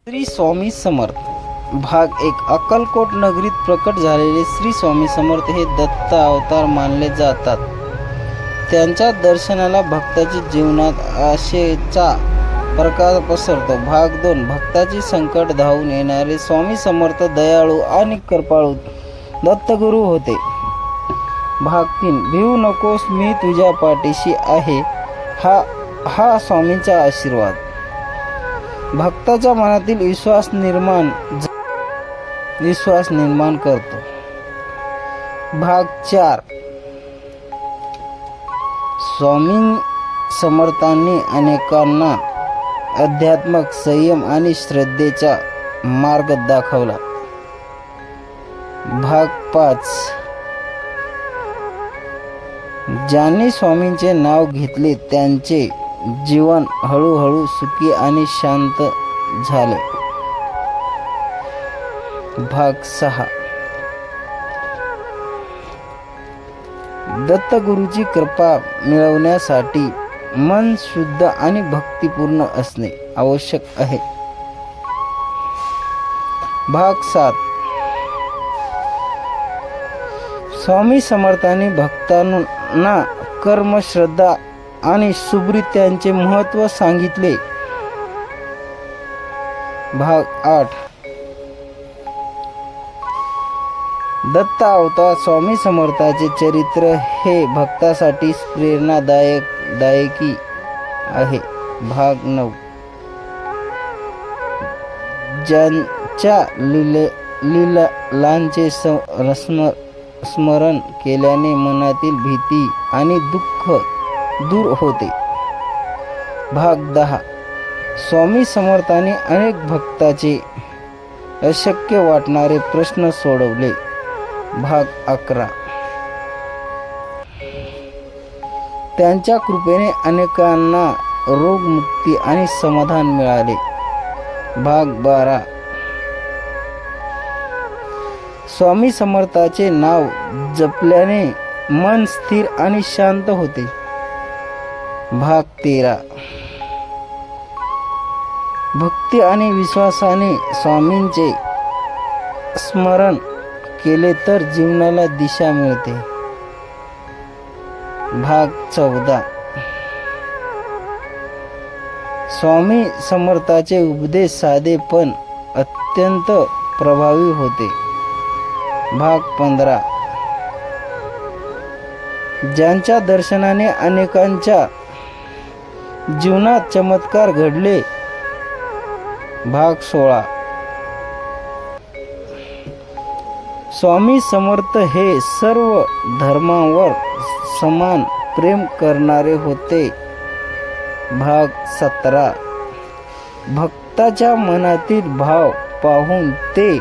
श्री स्वामी समर्थ भाग एक. अक्कलकोट नगरीत प्रकट झालेले श्री स्वामी समर्थ हे दत्त अवतार मानले जातात. त्यांच्या दर्शनाला भक्ताच्या जीवनात आशेचा प्रकाश पसरतो. भाग 2. भक्ताची संकट धावून येणारे स्वामी समर्थ दयाळू आणि कृपाळू दत्तगुरू होते. भाग 3. भिवू नकोस, मी तुझ्या पाठीशी आहे. हा स्वामींचा आशीर्वाद भक्ताच्या मनातील विश्वास निर्माण करतो. भाग 4. स्वामी समर्थांनी अनेकांना अध्यात्मिक संयम आणि श्रद्धेचा मार्ग दाखवला. भाग 5. ज्यांनी स्वामींचे नाव घेतले त्यांचे जीवन हळूहळू सुखी आणि शांत झाले. भाग 6. दत्तगुरूची कृपा मिळवण्यासाठी मन शुद्ध आणि भक्तिपूर्ण असणे आवश्यक आहे. भाग 7. स्वामी समर्थांनी भक्तांना कर्म, श्रद्धा आणि सुब्रीत्यांचे महत्त्व सांगितले. भाग 8. दत्त अवतार स्वामी समर्थांचे चरित्र हे भक्तासाठी प्रेरणादायकी आहे. भाग 9. ज्यांच्या लीलांचे स्मरण केल्याने मनातील भीती आणि दुःख दूर होते. भाग 10. स्वामी समर्थांनी अनेक भक्ताचे अशक्य वाटणारे प्रश्न सोडवले. भाग 11. त्यांच्या कृपेने अनेकांना रोगमुक्ती आणि समाधान मिळाले. भाग 12. स्वामी समर्थाचे नाव जपल्याने मन स्थिर आणि शांत होते. भाग 13. भक्ती आणि विश्वासाने स्वामींचे स्मरण केले तर जीवनाला दिशा मिळते. भाग 14. स्वामी समर्थाचे उपदेश साधे पण अत्यंत प्रभावी होते. भाग 15. ज्यांच्या दर्शनाने अनेकांच्या जीवनात चमत्कार घडले. भाग 16. स्वामी समर्थ हे सर्व धर्मांवर समान प्रेम करणारे होते. भाग 17. भक्ताच्या मनातील भाव पाहून ते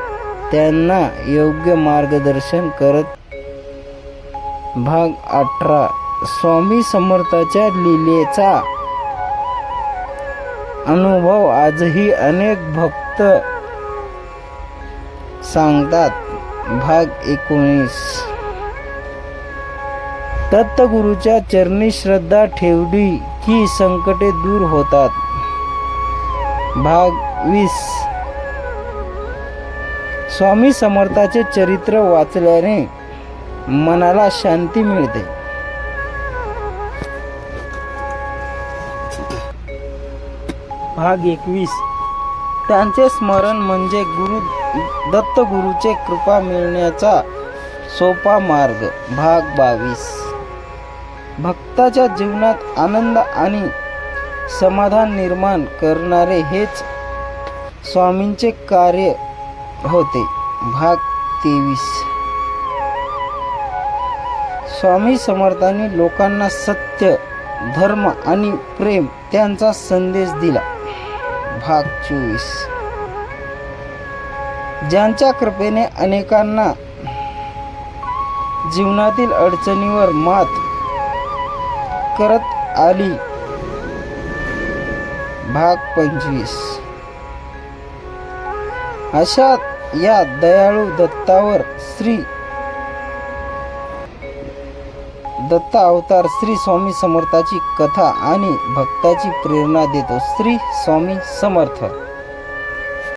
त्यांना योग्य मार्गदर्शन करत. भाग 18. स्वामी समर्थाच्या लीलेचा अनुभव आजही अनेक भक्त सांगतात. भाग 19. दत्तगुरूच्या चरणी श्रद्धा ठेवली की संकटे दूर होतात. भाग 20. स्वामी समर्थाचे चरित्र वाचल्याने मनाला शांती मिळते. भाग 21. त्यांचे स्मरण म्हणजे दत्तगुरूचे कृपा मिळण्याचा सोपा मार्ग. भाग 22. भक्ताच्या जीवनात आनंद आणि समाधान निर्माण करणारे हेच स्वामींचे कार्य होते. भाग 23. स्वामी समर्थांनी लोकांना सत्य, धर्म आणि प्रेम त्यांचा संदेश दिला. भाग 24. ज्यांच्या कृपेने अनेकांना जीवनातील अडचणीवर मात करत आली. भाग 25. अशा या दयाळू दत्त अवतार श्री स्वामी समर्थाची कथा आणि भक्ताची प्रेरणा देतो. श्री स्वामी समर्थ.